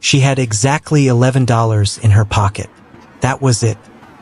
She had exactly $11 in her pocket. That was it.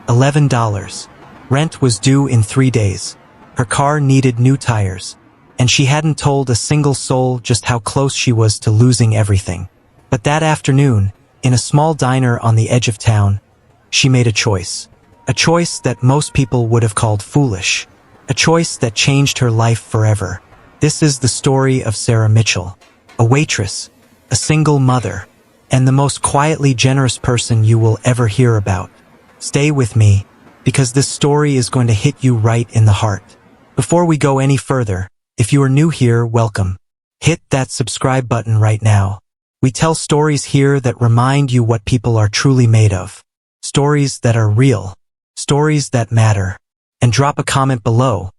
$11. Rent was due in 3 days. Her car needed new tires. And she hadn't told a single soul just how close she was to losing everything. But that afternoon, in a small diner on the edge of town, she made a choice. A choice that most people would have called foolish. A choice that changed her life forever. This is the story of Sarah Mitchell, a waitress, a single mother, and the most quietly generous person you will ever hear about. Stay with me, because this story is going to hit you right in the heart. Before we go any further, if you are new here, welcome. Hit that subscribe button right now. We tell stories here that remind you what people are truly made of. Stories that are real. Stories that matter. And drop a comment below.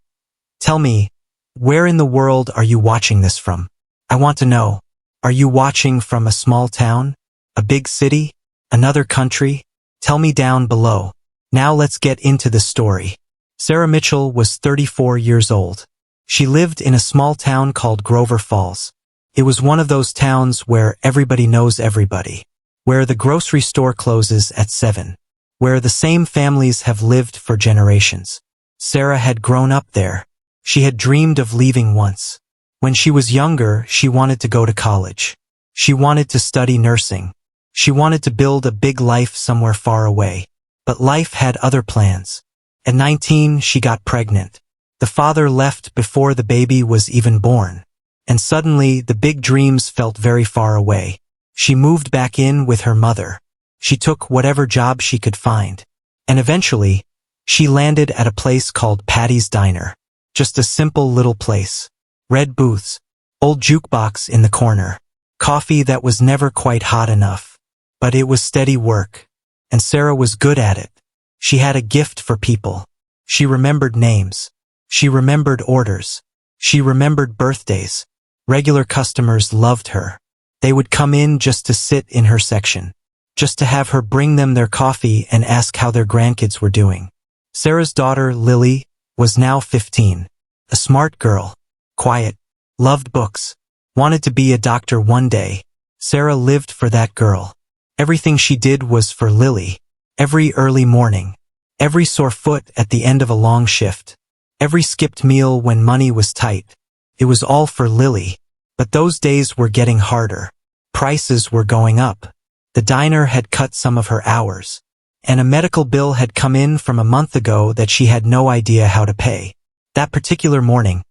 Tell me, where in the world are you watching this from? I want to know. Are you watching from a small town? A big city? Another country? Tell me down below. Now let's get into the story. Sarah Mitchell was 34 years old. She lived in a small town called Grover Falls. It was one of those towns where everybody knows everybody, where the grocery store closes at 7, where the same families have lived for generations. Sarah had grown up there. She had dreamed of leaving once. When she was younger, she wanted to go to college. She wanted to study nursing. She wanted to build a big life somewhere far away. But life had other plans. At 19, she got pregnant. The father left before the baby was even born. And suddenly, the big dreams felt very far away. She moved back in with her mother. She took whatever job she could find. And eventually, she landed at a place called Patty's Diner. Just a simple little place. Red booths, old jukebox in the corner, coffee that was never quite hot enough. But it was steady work. And Sarah was good at it. She had a gift for people. She remembered names. She remembered orders. She remembered birthdays. Regular customers loved her. They would come in just to sit in her section, just to have her bring them their coffee and ask how their grandkids were doing. Sarah's daughter, Lily, was now 15. A smart girl. Quiet. Loved books. Wanted to be a doctor one day. Sarah lived for that girl. Everything she did was for Lily. Every early morning. Every sore foot at the end of a long shift. Every skipped meal when money was tight. It was all for Lily. But those days were getting harder. Prices were going up. The diner had cut some of her hours. And a medical bill had come in from a month ago that she had no idea how to pay. That particular morning,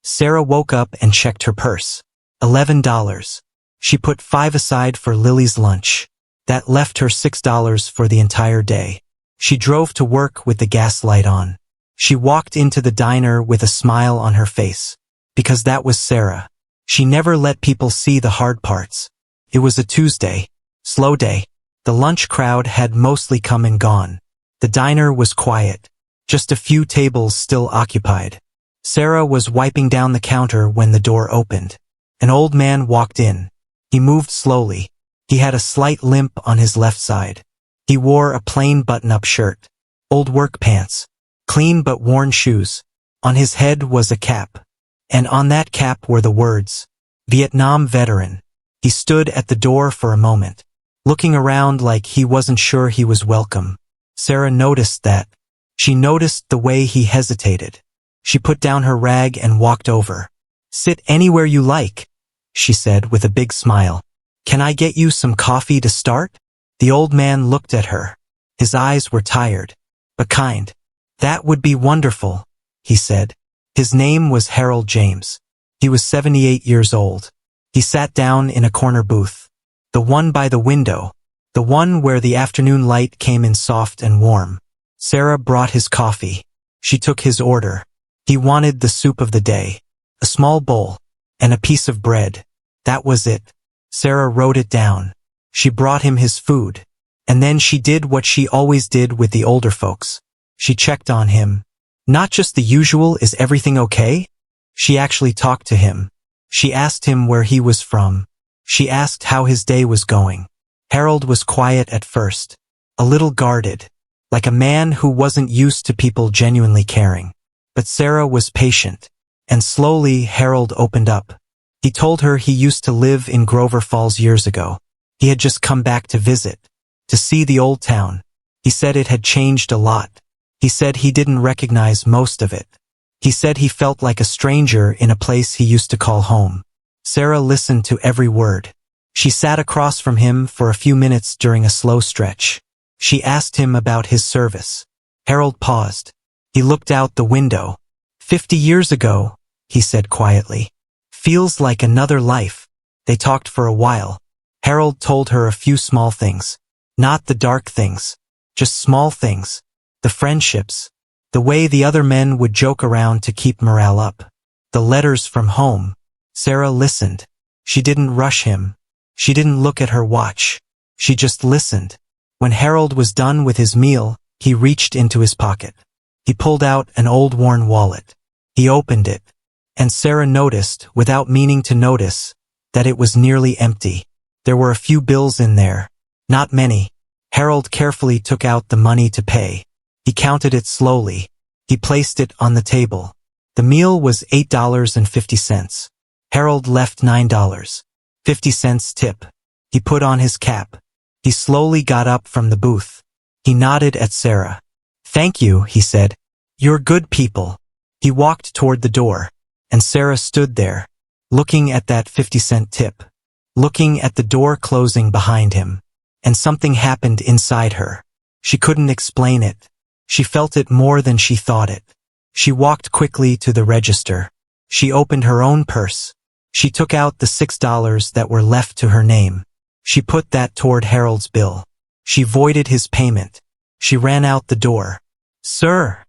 Sarah woke up and checked her purse. $11. She put 5 aside for Lily's lunch. That left her $6 for the entire day. She drove to work with the gas light on. She walked into the diner with a smile on her face. Because that was Sarah. She never let people see the hard parts. It was a Tuesday. Slow day. The lunch crowd had mostly come and gone. The diner was quiet. Just a few tables still occupied. Sarah was wiping down the counter when the door opened. An old man walked in. He moved slowly. He had a slight limp on his left side. He wore a plain button-up shirt. Old work pants. Clean but worn shoes. On his head was a cap. And on that cap were the words, Vietnam Veteran. He stood at the door for a moment, looking around like he wasn't sure he was welcome. Sarah noticed that. She noticed the way he hesitated. She put down her rag and walked over. "Sit anywhere you like," she said with a big smile. "Can I get you some coffee to start?" The old man looked at her. His eyes were tired, but kind. "That would be wonderful," he said. His name was Harold James. He was 78 years old. He sat down in a corner booth. The one by the window. The one where the afternoon light came in soft and warm. Sarah brought his coffee. She took his order. He wanted the soup of the day. A small bowl. And a piece of bread. That was it. Sarah wrote it down. She brought him his food. And then she did what she always did with the older folks. She checked on him. Not just the usual, "Is everything okay?" She actually talked to him. She asked him where he was from. She asked how his day was going. Harold was quiet at first. A little guarded. Like a man who wasn't used to people genuinely caring. But Sarah was patient. And slowly Harold opened up. He told her he used to live in Grover Falls years ago. He had just come back to visit, to see the old town. He said it had changed a lot. He said he didn't recognize most of it. He said he felt like a stranger in a place he used to call home. Sarah listened to every word. She sat across from him for a few minutes during a slow stretch. She asked him about his service. Harold paused. He looked out the window. 50 years ago, he said quietly. Feels like another life. They talked for a while. Harold told her a few small things. Not the dark things. Just small things. The friendships. The way the other men would joke around to keep morale up. The letters from home. Sarah listened. She didn't rush him. She didn't look at her watch. She just listened. When Harold was done with his meal, he reached into his pocket. He pulled out an old worn wallet. He opened it. And Sarah noticed, without meaning to notice, that it was nearly empty. There were a few bills in there. Not many. Harold carefully took out the money to pay. He counted it slowly. He placed it on the table. The meal was $8.50. Harold left $9.50 tip. He put on his cap. He slowly got up from the booth. He nodded at Sarah. Thank you, he said. You're good people. He walked toward the door, and Sarah stood there, looking at that 50-cent tip, looking at the door closing behind him. And something happened inside her. She couldn't explain it. She felt it more than she thought it. She walked quickly to the register. She opened her own purse. She took out the $6 that were left to her name. She put that toward Harold's bill. She voided his payment. She ran out the door. Sir,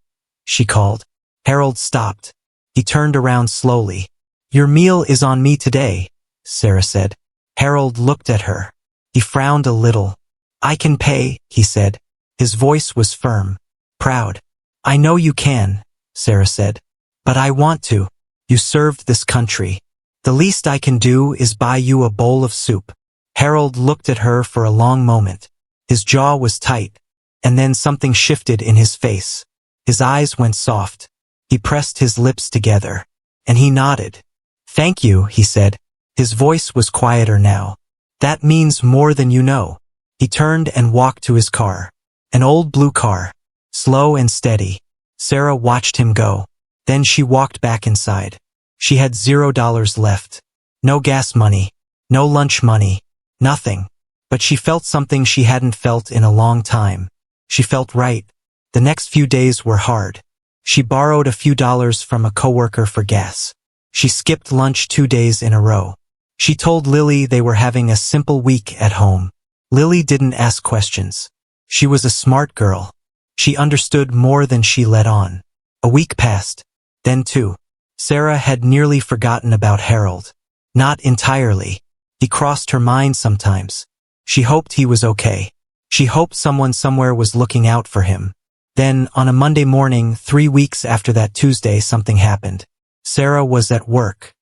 she called. Harold stopped. He turned around slowly. Your meal is on me today, Sarah said. Harold looked at her. He frowned a little. I can pay, he said. His voice was firm, proud. I know you can, Sarah said. But I want to. You served this country. The least I can do is buy you a bowl of soup. Harold looked at her for a long moment. His jaw was tight, and then something shifted in his face. His eyes went soft. He pressed his lips together, and he nodded. Thank you, he said. His voice was quieter now. That means more than you know. He turned and walked to his car. An old blue car. Slow and steady. Sarah watched him go. Then she walked back inside. She had $0 left. No gas money. No lunch money. Nothing. But she felt something she hadn't felt in a long time. She felt right. The next few days were hard. She borrowed a few dollars from a coworker for gas. She skipped lunch 2 days in a row. She told Lily they were having a simple week at home. Lily didn't ask questions. She was a smart girl. She understood more than she let on. A week passed. Then 2. Sarah had nearly forgotten about Harold. Not entirely. He crossed her mind sometimes. She hoped he was okay. She hoped someone somewhere was looking out for him. Then, on a Monday morning, 3 weeks after that Tuesday, something happened. Sarah was at work.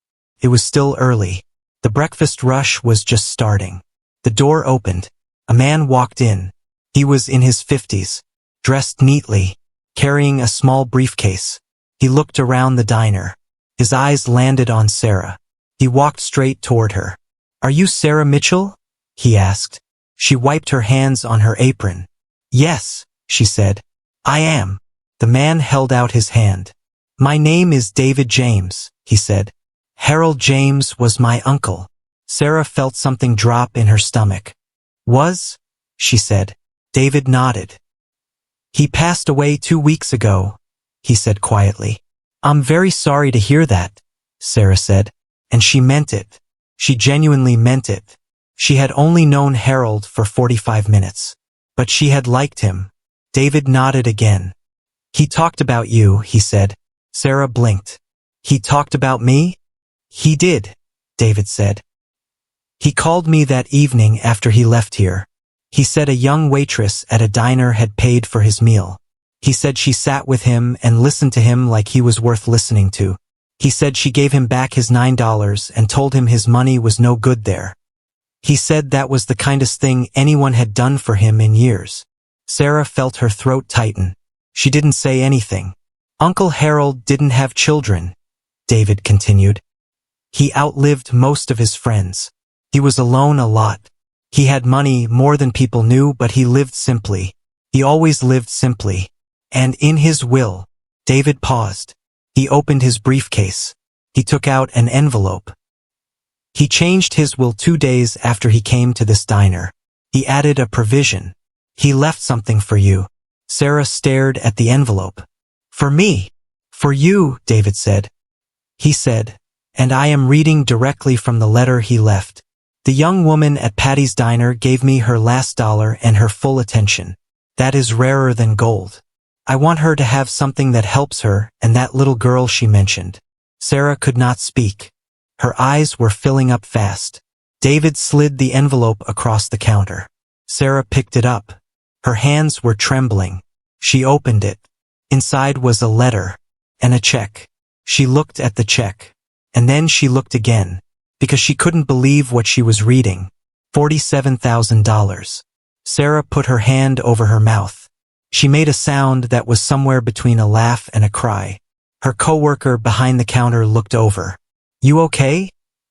It was still early. The breakfast rush was just starting. The door opened. A man walked in. He was in his 50s, dressed neatly, carrying a small briefcase. He looked around the diner. His eyes landed on Sarah. He walked straight toward her. Are you Sarah Mitchell? He asked. She wiped her hands on her apron. Yes, she said. I am. The man held out his hand. My name is David James, he said. Harold James was my uncle. Sarah felt something drop in her stomach. Was? She said. David nodded. He passed away 2 weeks ago, he said quietly. I'm very sorry to hear that, Sarah said. And she meant it. She genuinely meant it. She had only known Harold for 45 minutes. But she had liked him. David nodded again. He talked about you, he said. Sarah blinked. He talked about me? He did, David said. He called me that evening after he left here. He said a young waitress at a diner had paid for his meal. He said she sat with him and listened to him like he was worth listening to. He said she gave him back his $9 and told him his money was no good there. He said that was the kindest thing anyone had done for him in years. Sarah felt her throat tighten. She didn't say anything. Uncle Harold didn't have children, David continued. He outlived most of his friends. He was alone a lot. He had money, more than people knew, but he lived simply. He always lived simply. And in his will, David paused. He opened his briefcase. He took out an envelope. He changed his will 2 days after he came to this diner. He added a provision. He left something for you. Sarah stared at the envelope. For me. For you, David said. He said, and I am reading directly from the letter he left. The young woman at Patty's diner gave me her last dollar and her full attention. That is rarer than gold. I want her to have something that helps her and that little girl she mentioned. Sarah could not speak. Her eyes were filling up fast. David slid the envelope across the counter. Sarah picked it up. Her hands were trembling. She opened it. Inside was a letter and a check. She looked at the check. And then she looked again, because she couldn't believe what she was reading. $47,000. Sarah put her hand over her mouth. She made a sound that was somewhere between a laugh and a cry. Her coworker behind the counter looked over. You okay?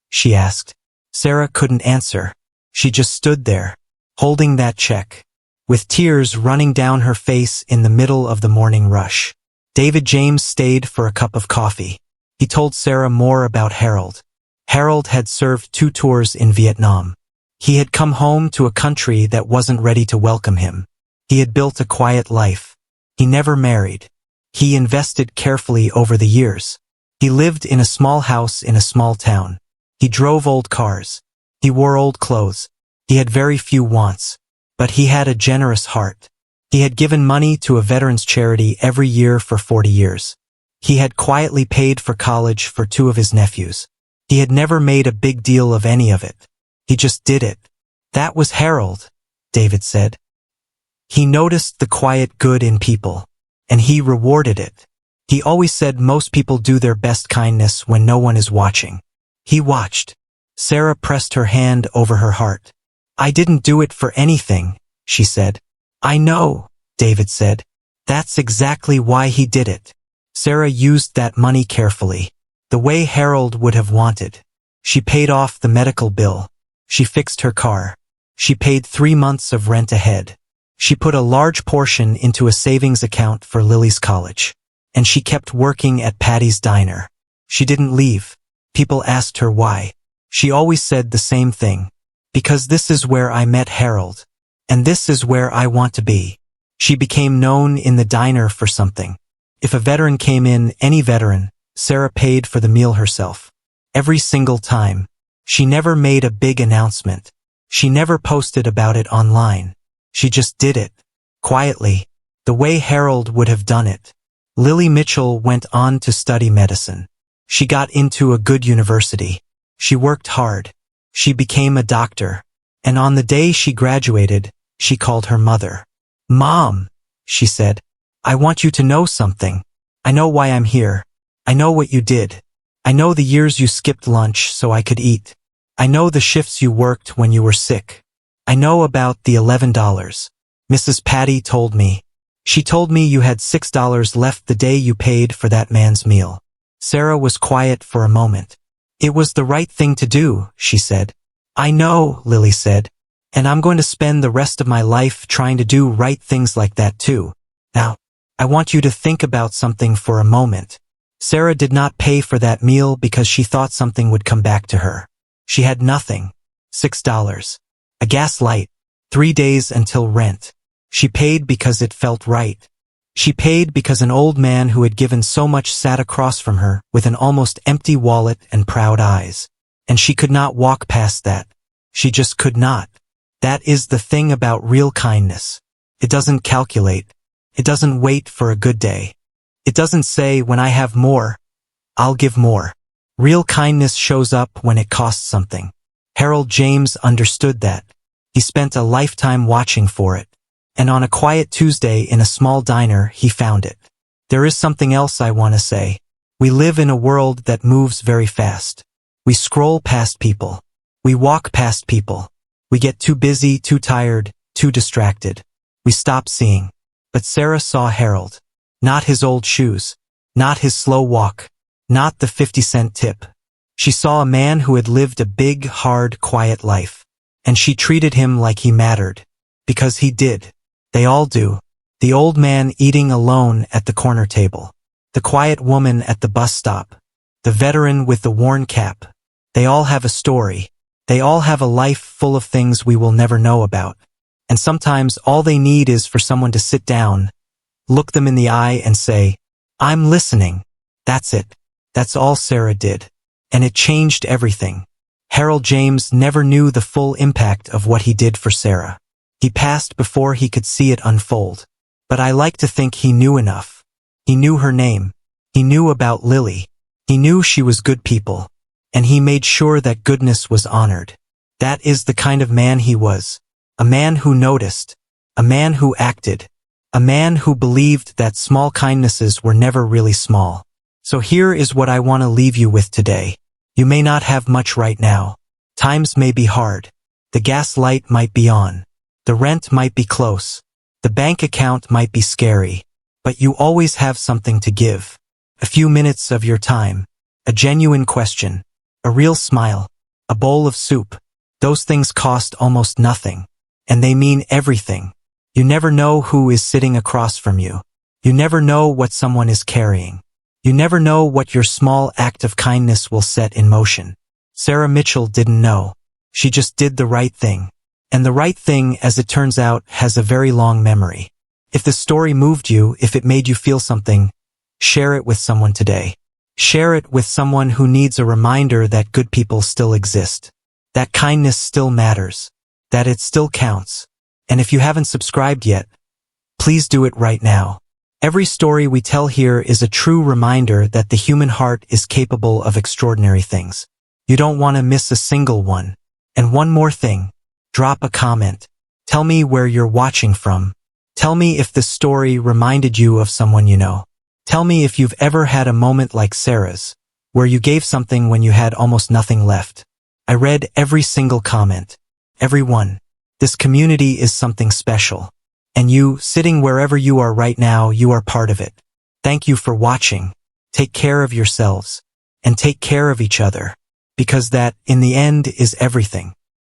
She asked. Sarah couldn't answer. She just stood there, holding that check, with tears running down her face in the middle of the morning rush. David James stayed for a cup of coffee. He told Sarah more about Harold. Harold had served 2 tours in Vietnam. He had come home to a country that wasn't ready to welcome him. He had built a quiet life. He never married. He invested carefully over the years. He lived in a small house in a small town. He drove old cars. He wore old clothes. He had very few wants. But he had a generous heart. He had given money to a veterans charity every year for 40 years. He had quietly paid for college for 2 of his nephews. He had never made a big deal of any of it. He just did it. That was Harold, David said. He noticed the quiet good in people, and he rewarded it. He always said most people do their best kindness when no one is watching. He watched. Sarah pressed her hand over her heart. I didn't do it for anything, she said. I know, David said. That's exactly why he did it. Sarah used that money carefully, the way Harold would have wanted. She paid off the medical bill. She fixed her car. She paid 3 months of rent ahead. She put a large portion into a savings account for Lily's college. And she kept working at Patty's diner. She didn't leave. People asked her why. She always said the same thing. Because this is where I met Harold. And this is where I want to be. She became known in the diner for something. If a veteran came in, any veteran, Sarah paid for the meal herself. Every single time. She never made a big announcement. She never posted about it online. She just did it. Quietly. The way Harold would have done it. Lily Mitchell went on to study medicine. She got into a good university. She worked hard. She became a doctor. And on the day she graduated, she called her mother. Mom, she said. I want you to know something. I know why I'm here. I know what you did. I know the years you skipped lunch so I could eat. I know the shifts you worked when you were sick. I know about the $11. Mrs. Patty told me. She told me you had $6 left the day you paid for that man's meal. Sarah was quiet for a moment. It was the right thing to do, she said. I know, Lily said. And I'm going to spend the rest of my life trying to do right things like that too. Now, I want you to think about something for a moment. Sarah did not pay for that meal because she thought something would come back to her. She had nothing. $6. A gas light. 3 days until rent. She paid because it felt right. She paid because an old man who had given so much sat across from her with an almost empty wallet and proud eyes. And she could not walk past that. She just could not. That is the thing about real kindness. It doesn't calculate. It doesn't wait for a good day. It doesn't say, when I have more, I'll give more. Real kindness shows up when it costs something. Harold James understood that. He spent a lifetime watching for it. And on a quiet Tuesday in a small diner, he found it. There is something else I want to say. We live in a world that moves very fast. We scroll past people. We walk past people. We get too busy, too tired, too distracted. We stop seeing. But Sarah saw Harold. Not his old shoes. Not his slow walk. Not the 50-cent tip. She saw a man who had lived a big, hard, quiet life. and she treated him like he mattered. Because he did. They all do. The old man eating alone at the corner table. The quiet woman at the bus stop. The veteran with the worn cap. They all have a story. They all have a life full of things we will never know about. And sometimes all they need is for someone to sit down, look them in the eye and say, "I'm listening." That's it. That's all Sarah did. And it changed everything. Harold James never knew the full impact of what he did for Sarah. He passed before he could see it unfold. But I like to think he knew enough. He knew her name. He knew about Lily. He knew she was good people. And he made sure that goodness was honored. That is the kind of man he was. A man who noticed. A man who acted. A man who believed that small kindnesses were never really small. So here is what I want to leave you with today. You may not have much right now. Times may be hard. The gas light might be on. The rent might be close. The bank account might be scary. But you always have something to give. A few minutes of your time. A genuine question. A real smile. A bowl of soup. Those things cost almost nothing. And they mean everything. You never know who is sitting across from you. You never know what someone is carrying. You never know what your small act of kindness will set in motion. Sarah Mitchell didn't know. She just did the right thing. And the right thing, as it turns out, has a very long memory. If the story moved you, if it made you feel something, share it with someone today. Share it with someone who needs a reminder that good people still exist. That kindness still matters. That it still counts. And if you haven't subscribed yet, please do it right now. Every story we tell here is a true reminder that the human heart is capable of extraordinary things. You don't want to miss a single one. And one more thing. Drop a comment. Tell me where you're watching from. Tell me if the story reminded you of someone you know. Tell me if you've ever had a moment like Sarah's, where you gave something when you had almost nothing left. I read every single comment. Every one. This community is something special. And you, sitting wherever you are right now, you are part of it. Thank you for watching. Take care of yourselves. And take care of each other. Because that, in the end, is everything.